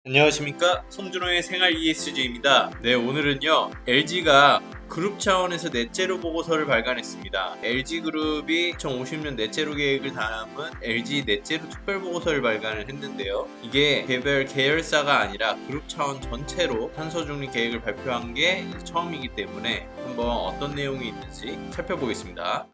안녕하십니까, 송준호의 생활 ESG입니다. 네, 오늘은요 LG가 그룹 차원에서 넷제로 보고서를 발간했습니다. LG그룹이 2050년 넷제로 계획을 담은 LG 넷제로 특별보고서를 발간을 했는데요, 이게 개별 계열사가 아니라 그룹 차원 전체로 탄소 중립 계획을 발표한 게 처음이기 때문에 한번 어떤 내용이 있는지 살펴보겠습니다.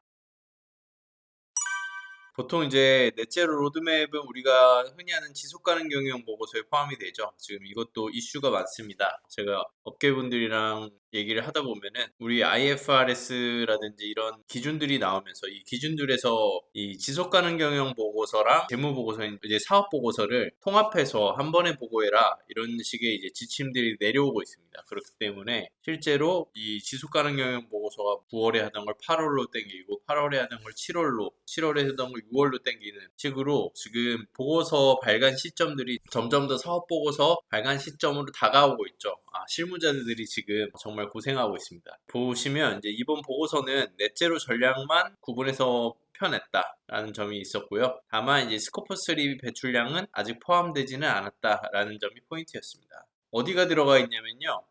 보통 이제 넷제로 로드맵은 우리가 흔히 하는 지속가능 경영 보고서에 포함이 되죠. 지금 이것도 이슈가 많습니다. 제가 업계분들이랑 얘기를 하다 보면은 우리 IFRS라든지 이런 기준들이 나오면서 이 기준들에서 이 지속가능 경영 보고서랑 재무 보고서인 이제 사업 보고서를 통합해서 한 번에 보고해라, 이런 식의 이제 지침들이 내려오고 있습니다. 그렇기 때문에 실제로 이 지속가능 경영 보고서가 9월에 하던 걸 8월로 땡기고 8월에 하던 걸 7월로, 7월에 하던 걸 6월로 땡기는 식으로 지금 보고서 발간 시점들이 점점 더 사업 보고서 발간 시점으로 다가오고 있죠. 실무자들이 지금 정말 고생하고 있습니다. 보시면 이제 이번 보고서는 넷제로 전략만 구분해서 펴냈다라는 점이 있었고요. 다만 이제 스코프 3 배출량은 아직 포함되지는 않았다라는 점이 포인트였습니다. 어디가 들어가 있냐면요,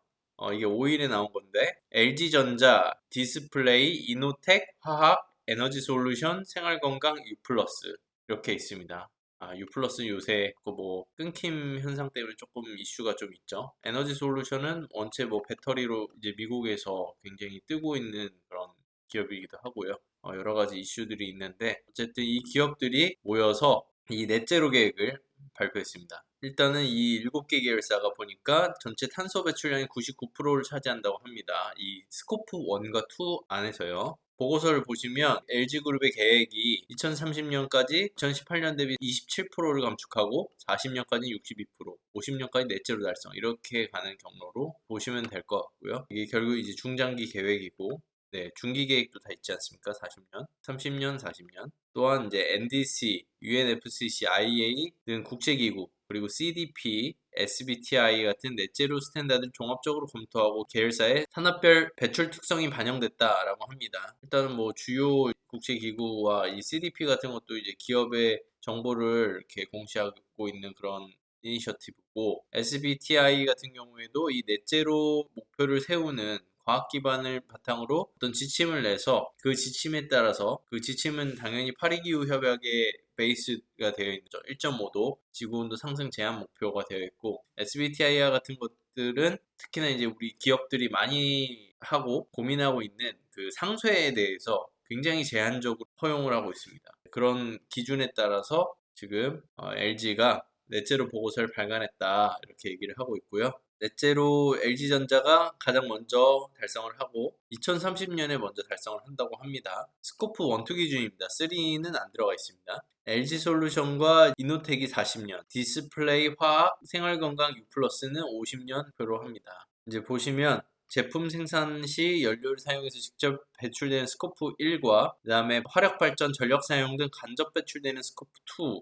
이게 5일에 나온 건데 LG전자, 디스플레이, 이노텍, 화학, 에너지솔루션, 생활건강, 유플러스 이렇게 있습니다. 유플러스는 요새 그 뭐 끊김 현상 때문에 조금 이슈가 좀 있죠. 에너지솔루션은 원체 뭐 배터리로 이제 미국에서 굉장히 뜨고 있는 그런 기업이기도 하고요. 여러 가지 이슈들이 있는데 어쨌든 이 기업들이 모여서 이 넷제로 계획을 발표했습니다. 일단은 이 7개 계열사가 보니까 전체 탄소 배출량의 99%를 차지한다고 합니다. 이 스코프 1과 2 안에서요. 보고서를 보시면 LG그룹의 계획이 2030년까지 2018년 대비 27%를 감축하고 40년까지 62%, 50년까지 넷제로 달성, 이렇게 가는 경로로 보시면 될 것 같고요. 이게 결국 이제 중장기 계획이고, 네, 중기 계획도 다 있지 않습니까? 40년, 30년, 40년. 또한 이제 NDC, UNFCCC, IEA 등 국제기구, 그리고 CDP, SBTi 같은 넷제로 스탠다드를 종합적으로 검토하고 계열사의 산업별 배출 특성이 반영됐다라고 합니다. 일단은 뭐 주요 국제기구와 이 CDP 같은 것도 이제 기업의 정보를 이렇게 공시하고 있는 그런 이니셔티브고, SBTi 같은 경우에도 이 넷제로 목표를 세우는 과학 기반을 바탕으로 어떤 지침을 내서 그 지침에 따라서, 그 지침은 당연히 파리기후 협약의 베이스가 되어 있는 거죠. 1.5도 지구온도 상승 제한 목표가 되어 있고, SBTi와 같은 것들은 특히나 이제 우리 기업들이 많이 하고 고민하고 있는 그 상쇄에 대해서 굉장히 제한적으로 허용을 하고 있습니다. 그런 기준에 따라서 지금 LG가 넷제로 보고서를 발간했다, 이렇게 얘기를 하고 있고요. 넷제로 LG전자가 가장 먼저 달성을 하고 2030년에 먼저 달성을 한다고 합니다. 스코프 1, 2 기준입니다. 3는 안 들어가 있습니다. LG솔루션과 이노텍이 40년, 디스플레이, 화학, 생활건강, 유플러스는 50년표로 합니다. 이제 보시면 제품 생산 시 연료를 사용해서 직접 배출되는 스코프 1과 그 다음에 화력 발전, 전력 사용 등 간접 배출되는 스코프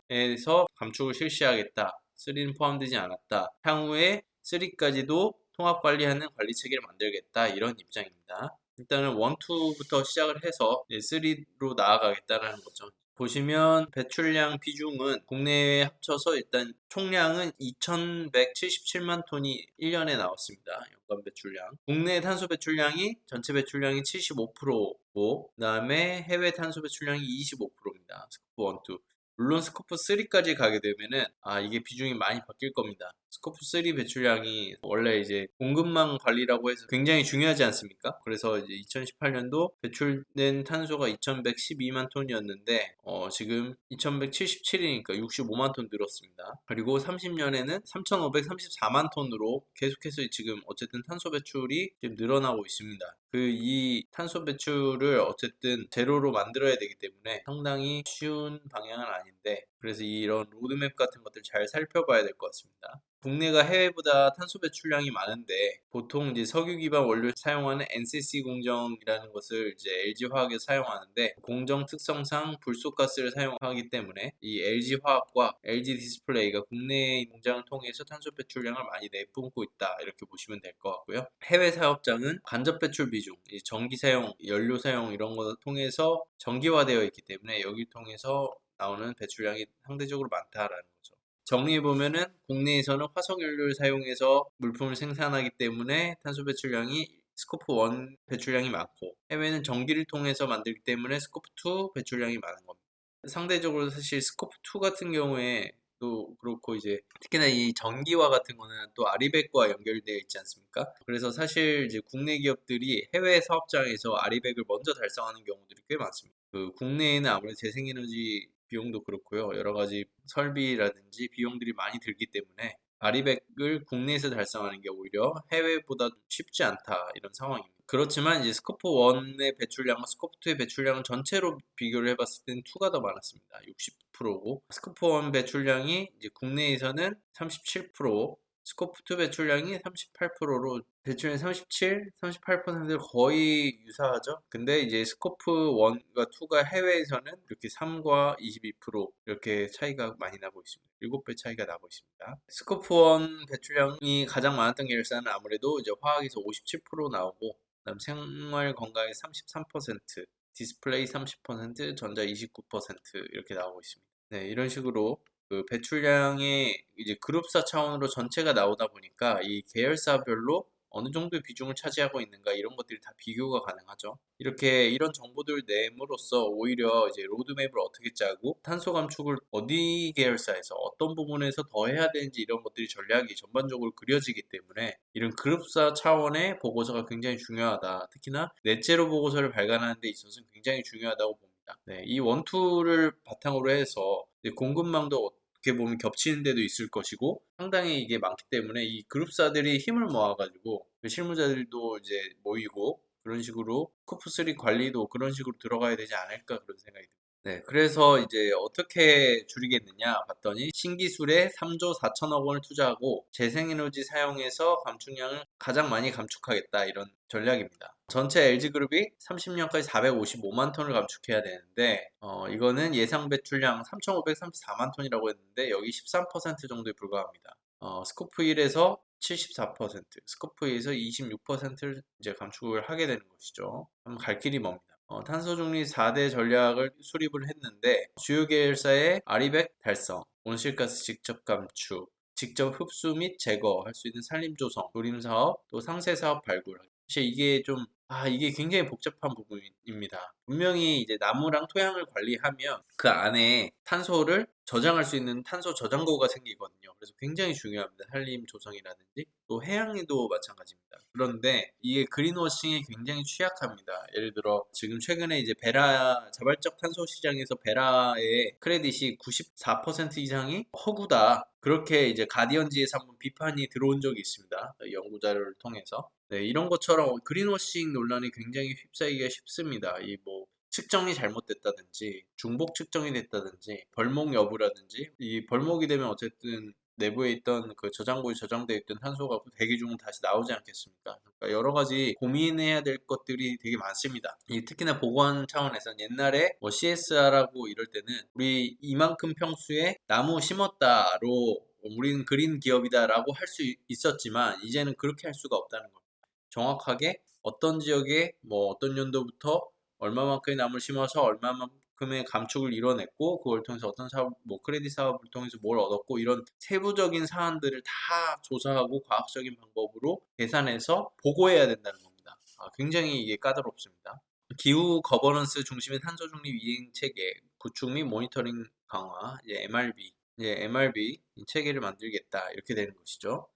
2에서 감축을 실시하겠다. 3는 포함되지 않았다. 향후에 3까지도 통합 관리하는 관리 체계를 만들겠다, 이런 입장입니다. 일단은 1, 2부터 시작을 해서 3로 나아가겠다라는 거죠. 보시면 배출량 비중은 국내에 합쳐서 일단 총량은 2,177만 톤이 1년에 나왔습니다. 연간 배출량. 국내 탄소 배출량이 전체 배출량이 75%고, 그 다음에 해외 탄소 배출량이 25%입니다. 스코프 1, 2. 물론 스코프 3까지 가게 되면은 이게 비중이 많이 바뀔 겁니다. 스코프 3 배출량이 원래 이제 공급망 관리라고 해서 굉장히 중요하지 않습니까? 그래서 이제 2018년도 배출된 탄소가 2,112만 톤이었는데 지금 2,177이니까 65만 톤 늘었습니다. 그리고 30년에는 3,534만 톤으로 계속해서 지금 어쨌든 탄소 배출이 지금 늘어나고 있습니다. 이 탄소 배출을 어쨌든 제로로 만들어야 되기 때문에 상당히 쉬운 방향은 아닌데, 그래서 이런 로드맵 같은 것들 잘 살펴봐야 될 것 같습니다. 국내가 해외보다 탄소 배출량이 많은데 보통 이제 석유 기반 원료를 사용하는 NCC 공정이라는 것을 이제 LG 화학에서 사용하는데, 공정 특성상 불소가스를 사용하기 때문에 이 LG 화학과 LG 디스플레이가 국내 공장을 통해서 탄소 배출량을 많이 내뿜고 있다, 이렇게 보시면 될 것 같고요. 해외 사업장은 간접 배출 비중, 전기 사용, 연료 사용 이런 거 통해서 전기화되어 있기 때문에 여기 통해서 나오는 배출량이 상대적으로 많다라는 거죠. 정리해보면은 국내에서는 화석연료를 사용해서 물품을 생산하기 때문에 탄소 배출량이 스코프 1 배출량이 많고, 해외는 전기를 통해서 만들기 때문에 스코프 2 배출량이 많은 겁니다. 상대적으로 사실 스코프 2 같은 경우에 또 그렇고, 이제 특히나 이 전기와 같은 거는 또 아리백과 연결되어 있지 않습니까? 그래서 사실 이제 국내 기업들이 해외 사업장에서 아리백을 먼저 달성하는 경우들이 꽤 많습니다. 그 국내에는 아무래도 재생에너지 비용도 그렇고요. 여러 가지 설비라든지 비용들이 많이 들기 때문에 아리백을 국내에서 달성하는 게 오히려 해외보다 쉽지 않다, 이런 상황입니다. 그렇지만 이제 스코프 1의 배출량과 스코프 2의 배출량은 전체로 비교를 해봤을 때는 2가 더 많았습니다. 60%고, 스코프 1 배출량이 이제 국내에서는 37%, 스코프 2 배출량이 38%로 배출량 37, 38%를 거의 유사하죠. 근데 이제 스코프 1과 2가 해외에서는 이렇게 3과 22% 이렇게 차이가 많이 나고 있습니다. 7배 차이가 나고 있습니다. 스코프 1 배출량이 가장 많았던 계열사는 아무래도 이제 화학에서 57% 나오고, 그다음 생활 건강에 33%, 디스플레이 30%, 전자 29% 이렇게 나오고 있습니다. 네, 이런 식으로 그 배출량의 이제 그룹사 차원으로 전체가 나오다 보니까 이 계열사별로 어느 정도의 비중을 차지하고 있는가, 이런 것들이 다 비교가 가능하죠. 이렇게 이런 정보들을 내므로써 오히려 이제 로드맵을 어떻게 짜고 탄소 감축을 어디 계열사에서 어떤 부분에서 더 해야 되는지, 이런 것들이 전략이 전반적으로 그려지기 때문에 이런 그룹사 차원의 보고서가 굉장히 중요하다. 특히나 넷제로 보고서를 발간하는 데 있어서는 굉장히 중요하다고 봅니다. 네, 이 원투를 바탕으로 해서 공급망도 어떻게 보면 겹치는 데도 있을 것이고, 상당히 이게 많기 때문에 이 그룹사들이 힘을 모아가지고 그 실무자들도 이제 모이고, 그런 식으로 스코프3 관리도 그런 식으로 들어가야 되지 않을까, 그런 생각이 듭니다. 네, 그래서 이제 어떻게 줄이겠느냐 봤더니 신기술에 3조 4천억 원을 투자하고 재생에너지 사용해서 감축량을 가장 많이 감축하겠다, 이런 전략입니다. 전체 LG그룹이 30년까지 455만 톤을 감축해야 되는데, 이거는 예상 배출량 3,534만 톤이라고 했는데 여기 13% 정도에 불과합니다. 스코프 1에서 74%, 스코프 2에서 26%를 이제 감축을 하게 되는 것이죠. 그럼 갈 길이 멉니다. 탄소 중립 4대 전략을 수립을 했는데, 주요 계열사의 아리백 달성, 온실가스 직접 감축, 직접 흡수 및 제거할 수 있는 산림 조성, 조림 사업, 또 상세 사업 발굴. 사실 이게 좀 이게 굉장히 복잡한 부분입니다. 분명히 이제 나무랑 토양을 관리하면 그 안에 탄소를 저장할 수 있는 탄소 저장고가 생기거든요. 그래서 굉장히 중요합니다. 산림 조성이라든지 또 해양에도 마찬가지입니다. 그런데 이게 그린워싱에 굉장히 취약합니다. 예를 들어 지금 최근에 이제 베라 자발적 탄소 시장에서 베라의 크레딧이 94% 이상이 허구다, 그렇게 이제 가디언지에서 한번 비판이 들어온 적이 있습니다. 연구 자료를 통해서. 네, 이런 것처럼 그린워싱 논란이 굉장히 휩싸이기가 쉽습니다. 이 뭐 측정이 잘못됐다든지 중복 측정이 됐다든지 벌목 여부라든지, 이 벌목이 되면 어쨌든 내부에 있던 그 저장고에 저장되어 있던 탄소가 대기 중으로 다시 나오지 않겠습니까? 그러니까 여러 가지 고민해야 될 것들이 되게 많습니다. 특히나 보건 차원에서는 옛날에 뭐 CSR하고 이럴 때는 우리 이만큼 평수에 나무 심었다로 우리는 그린 기업이다라고 할 수 있었지만, 이제는 그렇게 할 수가 없다는 겁니다. 정확하게 어떤 지역에 뭐 어떤 연도부터 얼마만큼의 나무를 심어서 얼마만큼의 감축을 이뤄냈고, 그걸 통해서 어떤 사업, 뭐 크레딧 사업을 통해서 뭘 얻었고, 이런 세부적인 사안들을 다 조사하고 과학적인 방법으로 계산해서 보고해야 된다는 겁니다. 굉장히 이게 까다롭습니다. 기후 거버넌스 중심의 탄소 중립 이행 체계 구축 및 모니터링 강화, MRB 체계를 만들겠다, 이렇게 되는 것이죠.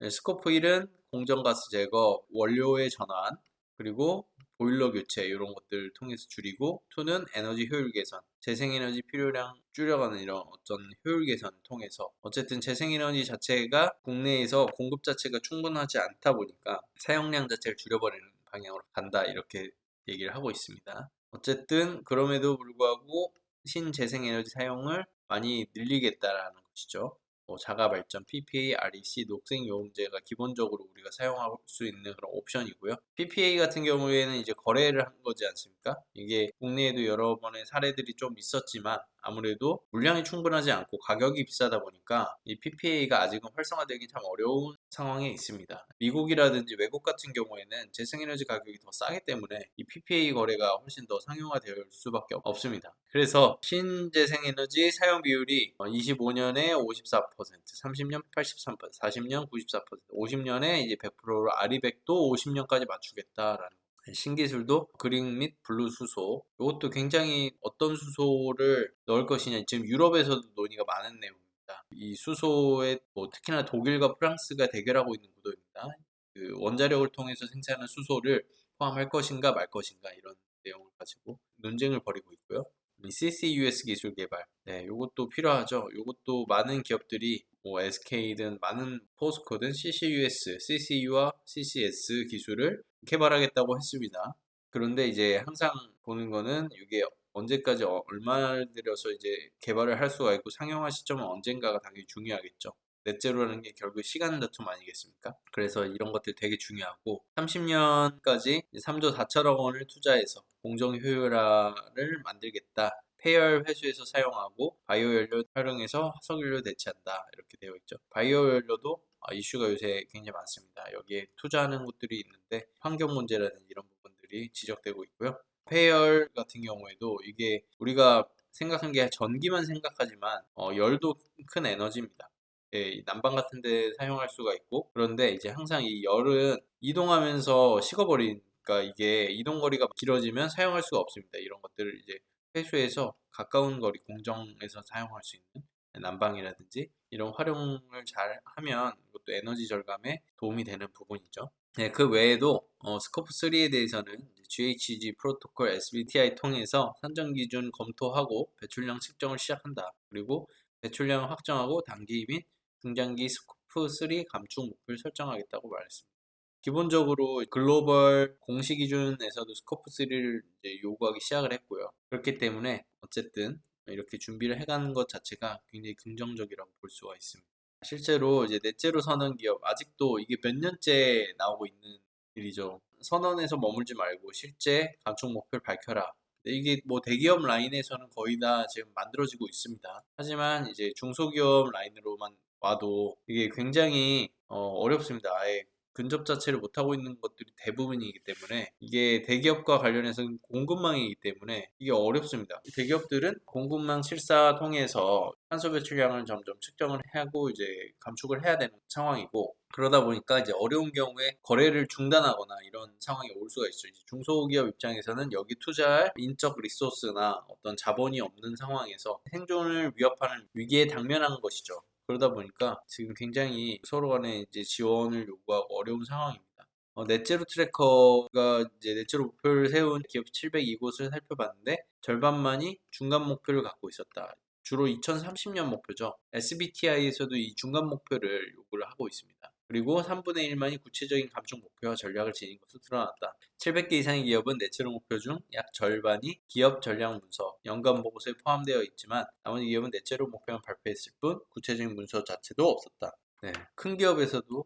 스코프 1은 공정가스 제거, 원료의 전환, 그리고 보일러 교체, 이런 것들을 통해서 줄이고, 2는 에너지 효율 개선, 재생에너지 필요량 줄여가는 이런 어떤 효율 개선을 통해서, 어쨌든 재생에너지 자체가 국내에서 공급 자체가 충분하지 않다 보니까 사용량 자체를 줄여버리는 방향으로 간다, 이렇게 얘기를 하고 있습니다. 어쨌든 그럼에도 불구하고 신재생에너지 사용을 많이 늘리겠다라는 것이죠. 자가 발전, PPA, REC, 녹색요금제가 기본적으로 우리가 사용할 수 있는 그런 옵션이고요. PPA 같은 경우에는 이제 거래를 한 거지 않습니까? 이게 국내에도 여러 번의 사례들이 좀 있었지만 아무래도 물량이 충분하지 않고 가격이 비싸다 보니까 이 PPA가 아직은 활성화되기 참 어려운 상황에 있습니다. 미국이라든지 외국 같은 경우에는 재생에너지 가격이 더 싸기 때문에 이 PPA 거래가 훨씬 더 상용화될 수밖에 없습니다. 그래서 신재생에너지 사용 비율이 25년에 54%, 30년 83%, 40년 94%, 50년에 이제 100%로 아리백도 50년까지 맞추겠다라는 신기술도 그린 및 블루 수소. 이것도 굉장히 어떤 수소를 넣을 것이냐. 지금 유럽에서도 논의가 많은 내용입니다. 이 수소에 뭐 특히나 독일과 프랑스가 대결하고 있는 구도입니다. 그 원자력을 통해서 생산하는 수소를 포함할 것인가 말 것인가 이런 내용을 가지고 논쟁을 벌이고 있고요. 이 CCUS 기술 개발, 네, 이것도 필요하죠. 이것도 많은 기업들이 뭐 SK든 많은 포스코든 CCUS, CCU와 CCS 기술을 개발하겠다고 했습니다. 그런데 이제 항상 보는 거는 이게 언제까지 얼마를 들여서 이제 개발을 할 수가 있고 상용화 시점은 언젠가가 당연히 중요하겠죠. 넷제로라는 게 결국 시간 다툼 아니겠습니까? 그래서 이런 것들 되게 중요하고 30년까지 3조 4천억 원을 투자해서 공정 효율화를 만들겠다. 폐열 회수해서 사용하고 바이오 연료 활용해서 화석 연료 대체한다. 이렇게 되어 있죠. 바이오 연료도 이슈가 요새 굉장히 많습니다. 여기에 투자하는 곳들이 있는데 환경 문제라든지 이런 부분들이 지적되고 있고요. 폐열 같은 경우에도 이게 우리가 생각한 게 전기만 생각하지만 열도 큰 에너지입니다. 예, 난방 같은 데 사용할 수가 있고 그런데 이제 항상 이 열은 이동하면서 식어버리니까 이게 이동 거리가 길어지면 사용할 수가 없습니다. 이런 것들을 이제 회수해서 가까운 거리 공정에서 사용할 수 있는 난방이라든지 이런 활용을 잘 하면 이것도 에너지 절감에 도움이 되는 부분이죠. 네, 그 외에도 스코프 3에 대해서는 GHG 프로토콜 SBTI 통해서 산정 기준 검토하고 배출량 측정을 시작한다. 그리고 배출량을 확정하고 단기 및 중장기 스코프 3 감축 목표를 설정하겠다고 말했습니다. 기본적으로 글로벌 공시 기준에서도 스코프 3를 이제 요구하기 시작을 했고요. 그렇기 때문에 어쨌든 이렇게 준비를 해가는 것 자체가 굉장히 긍정적이라고 볼 수가 있습니다. 실제로 이제 넷제로 선언 기업 아직도 이게 몇 년째 나오고 있는 일이죠. 선언에서 머물지 말고 실제 감축 목표를 밝혀라. 근데 이게 뭐 대기업 라인에서는 거의 다 지금 만들어지고 있습니다. 하지만 이제 중소기업 라인으로만 와도 이게 굉장히 어렵습니다. 아예 근접 자체를 못하고 있는 것들이 대부분이기 때문에 이게 대기업과 관련해서는 공급망이기 때문에 이게 어렵습니다. 대기업들은 공급망 실사 통해서 탄소 배출량을 점점 측정을 하고 이제 감축을 해야 되는 상황이고 그러다 보니까 이제 어려운 경우에 거래를 중단하거나 이런 상황이 올 수가 있죠. 이제 중소기업 입장에서는 여기 투자할 인적 리소스나 어떤 자본이 없는 상황에서 생존을 위협하는 위기에 당면한 것이죠. 그러다 보니까 지금 굉장히 서로 간에 이제 지원을 요구하고 어려운 상황입니다. 넷제로 트래커가 이제 넷제로 목표를 세운 기업 702곳을 살펴봤는데 절반만이 중간 목표를 갖고 있었다. 주로 2030년 목표죠. SBTI에서도 이 중간 목표를 요구를 하고 있습니다. 그리고 3분의 1만이 구체적인 감축 목표와 전략을 지닌 것으로 드러났다. 700개 이상의 기업은 넷제로 목표 중 약 절반이 기업 전략 문서, 연간 보고서에 포함되어 있지만 나머지 기업은 넷제로 목표만 발표했을 뿐 구체적인 문서 자체도 없었다. 네, 큰 기업에서도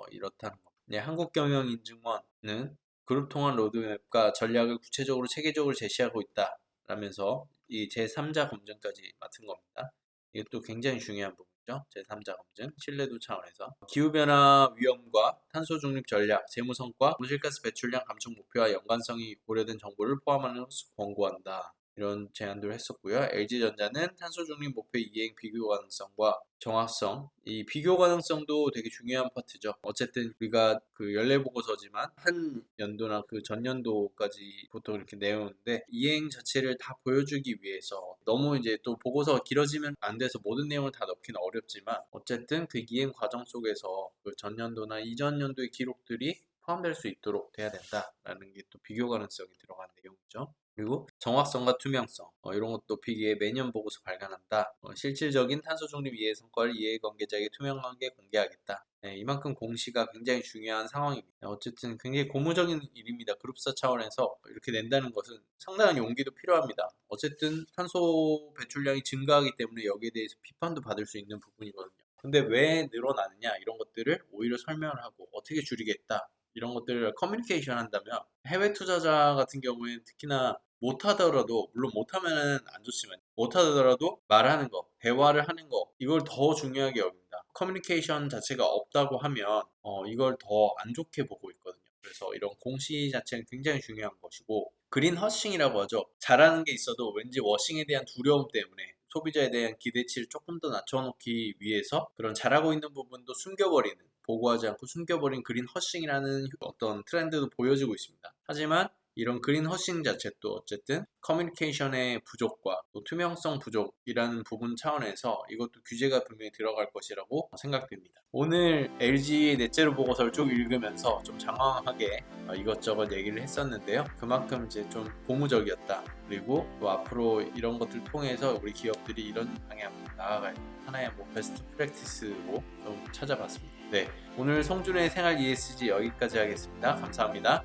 이렇다는 겁니다. 네, 한국경영인증원은 그룹 통합 로드맵과 전략을 구체적으로 체계적으로 제시하고 있다. 라면서 이 제3자 검증까지 맡은 겁니다. 이것도 굉장히 중요한 부분이죠. 제3자 검증, 신뢰도 차원에서 기후변화 위험과 탄소 중립 전략, 재무 성과, 온실가스 배출량 감축 목표와 연관성이 고려된 정보를 포함하는 것을 권고한다. 이런 제안도 했었고요. LG전자는 탄소 중립 목표 이행 비교 가능성과 정확성, 이 비교 가능성도 되게 중요한 파트죠. 어쨌든 우리가 그 연례 보고서지만 한 연도나 그 전년도까지 보통 이렇게 내오는데 이행 자체를 다 보여주기 위해서 너무 이제 또 보고서가 길어지면 안 돼서 모든 내용을 다 넣기는 어렵지만 어쨌든 그 이행 과정 속에서 그 전년도나 이전 연도의 기록들이 포함될 수 있도록 돼야 된다라는 게 또 비교 가능성이 들어간 내용이죠. 그리고 정확성과 투명성 이런 것 높이기에 매년 보고서 발간한다. 실질적인 탄소 중립 이해 성과를 이해관계자에게 투명하게 공개하겠다. 네, 이만큼 공시가 굉장히 중요한 상황입니다. 어쨌든 굉장히 고무적인 일입니다. 그룹사 차원에서 이렇게 낸다는 것은 상당한 용기도 필요합니다. 어쨌든 탄소 배출량이 증가하기 때문에 여기에 대해서 비판도 받을 수 있는 부분이거든요. 근데 왜 늘어나느냐 이런 것들을 오히려 설명을 하고 어떻게 줄이겠다 이런 것들을 커뮤니케이션 한다면 해외 투자자 같은 경우에는 특히나 못하더라도, 물론 못하면은 안 좋지만 못하더라도 말하는 거, 대화를 하는 거, 이걸 더 중요하게 여깁니다. 커뮤니케이션 자체가 없다고 하면 이걸 더 안 좋게 보고 있거든요. 그래서 이런 공시 자체는 굉장히 중요한 것이고, 그린 허싱이라고 하죠. 잘하는 게 있어도 왠지 워싱에 대한 두려움 때문에 소비자에 대한 기대치를 조금 더 낮춰놓기 위해서 그런 잘하고 있는 부분도 숨겨버리는, 보고하지 않고 숨겨버린 그린 허싱이라는 어떤 트렌드도 보여지고 있습니다. 하지만 이런 그린 허싱 자체도 어쨌든 커뮤니케이션의 부족과 또 투명성 부족이라는 부분 차원에서 이것도 규제가 분명히 들어갈 것이라고 생각됩니다. 오늘 LG의 넷째로 보고서를 쭉 읽으면서 좀 장황하게 이것저것 얘기를 했었는데요. 그만큼 이제 좀 고무적이었다. 그리고 또 앞으로 이런 것들 통해서 우리 기업들이 이런 방향으로 나아가야 돼. 하나의 뭐 베스트 프랙티스로 좀 찾아봤습니다. 네, 오늘 송준의 생활 ESG 여기까지 하겠습니다. 감사합니다.